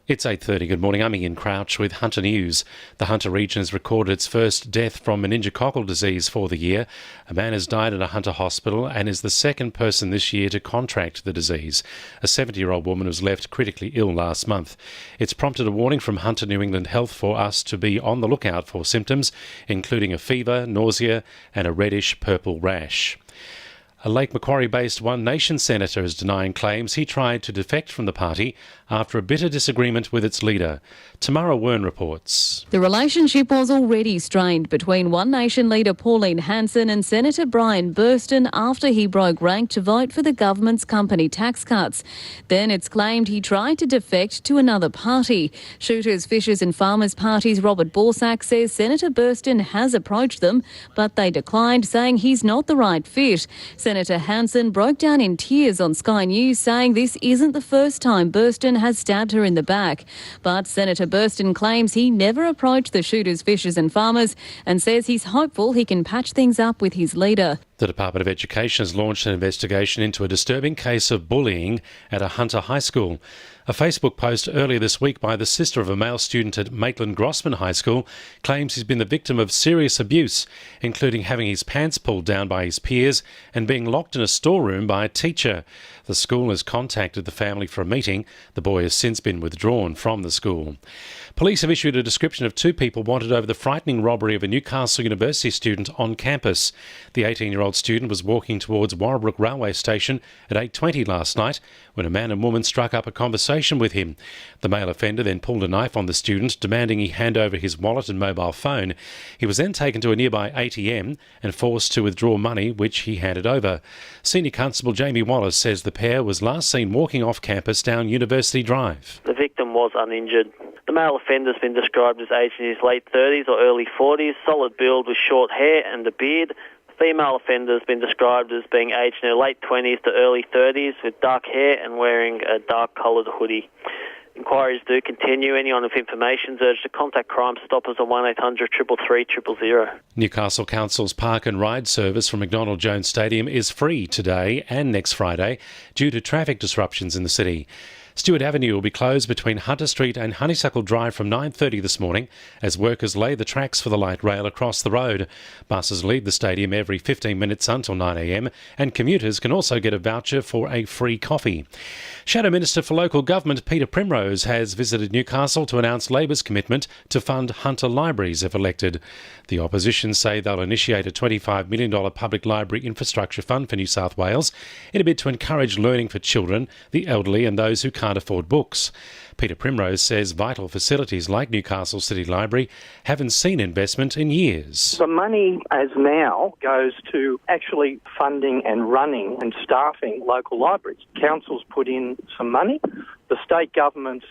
It's 8:30. Good morning. I'm Ian Crouch with Hunter News. The Hunter region has recorded its first death from meningococcal disease for the year. A man has died at a Hunter hospital and is the second person this year to contract the disease. A 70-year-old woman was left critically ill last month. It's prompted a warning from Hunter New England Health for us to be on the lookout for symptoms, including a fever, nausea and a reddish-purple rash. A Lake Macquarie-based One Nation senator is denying claims he tried to defect from the party after a bitter disagreement with its leader. Tamara Wern reports. The relationship was already strained between One Nation leader Pauline Hanson and Senator Brian Burston after he broke rank to vote for the government's company tax cuts. Then it's claimed he tried to defect to another party. Shooters, Fishers and Farmers Party's Robert Borsak says Senator Burston has approached them, but they declined, saying he's not the right fit. Senator Hanson broke down in tears on Sky News, saying this isn't the first time Burston has stabbed her in the back. But Senator Burston claims he never approached the Shooters, Fishers and Farmers and says he's hopeful he can patch things up with his leader. The Department of Education has launched an investigation into a disturbing case of bullying at a Hunter high school. A Facebook post earlier this week by the sister of a male student at Maitland Grossman High School claims he's been the victim of serious abuse, including having his pants pulled down by his peers and being locked in a storeroom by a teacher. The school has contacted the family for a meeting. The boy has since been withdrawn from the school. Police have issued a description of two people wanted over the frightening robbery of a Newcastle University student on campus. The 18-year-old student was walking towards Warrabrook Railway Station at 8:20 last night when a man and woman struck up a conversation with him. The male offender then pulled a knife on the student, demanding he hand over his wallet and mobile phone. He was then taken to a nearby ATM and forced to withdraw money, which he handed over. Senior Constable Jamie Wallace says the pair was last seen walking off campus down University Drive. The victim was uninjured. The male offender has been described as aged in his late 30s or early 40s, solid build with short hair and a beard. The female offender has been described as being aged in her late 20s to early 30s with dark hair and wearing a dark coloured hoodie. Inquiries do continue. Anyone with information is urged to contact Crime Stoppers on 1800 333 000. Newcastle Council's park and ride service from McDonald Jones Stadium is free today and next Friday due to traffic disruptions in the city. Stewart Avenue will be closed between Hunter Street and Honeysuckle Drive from 9:30 this morning as workers lay the tracks for the light rail across the road. Buses leave the stadium every 15 minutes until 9 a.m, and commuters can also get a voucher for a free coffee. Shadow Minister for Local Government Peter Primrose has visited Newcastle to announce Labor's commitment to fund Hunter libraries if elected. The opposition say they'll initiate a $25 million public library infrastructure fund for New South Wales in a bid to encourage learning for children, the elderly and those who can't afford books. Peter Primrose says vital facilities like Newcastle City Library haven't seen investment in years. The money as now goes to actually funding and running and staffing local libraries. Council's put in some money. The state government's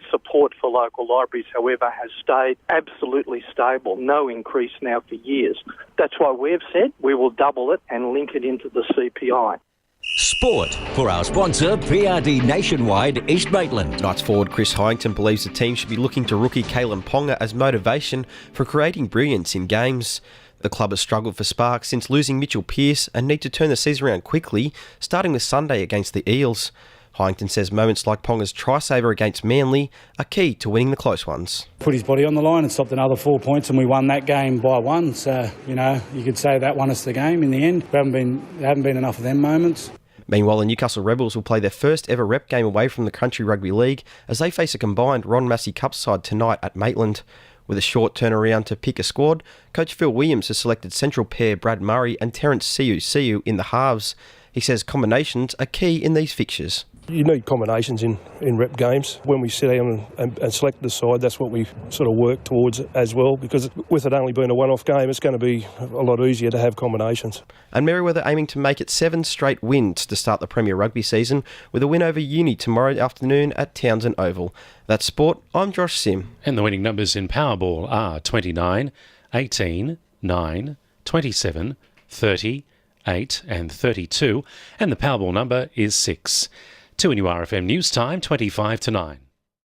support for local libraries, however, has stayed absolutely stable, no increase now for years. That's why we've said we will double it and link it into the CPI. Sport for our sponsor, PRD Nationwide East Maitland. Knights forward Chris Hyington believes the team should be looking to rookie Kalen Ponga as motivation for creating brilliance in games. The club has struggled for sparks since losing Mitchell Pearce and need to turn the season around quickly, starting with Sunday against the Eels. Hyington says moments like Ponga's try-saver against Manly are key to winning the close ones. Put his body on the line and stopped another 4 points, and we won that game by one. So, you could say that won us the game in the end. There haven't been enough of them moments. Meanwhile, the Newcastle Rebels will play their first ever rep game away from the Country Rugby League as they face a combined Ron Massey Cup side tonight at Maitland. With a short turnaround to pick a squad, Coach Phil Williams has selected central pair Brad Murray and Terence Siu in the halves. He says combinations are key in these fixtures. You need combinations in rep games. When we sit down and select the side, that's what we sort of work towards as well, because with it only being a one-off game, it's going to be a lot easier to have combinations. And Merewether aiming to make it 7 straight wins to start the Premier Rugby season with a win over Uni tomorrow afternoon at Townsend Oval. That's sport. I'm Josh Sim. And the winning numbers in Powerball are 29, 18, 9, 27, 30, 8 and 32, and the Powerball number is 6. 2NURFM News Time, 25 to 9.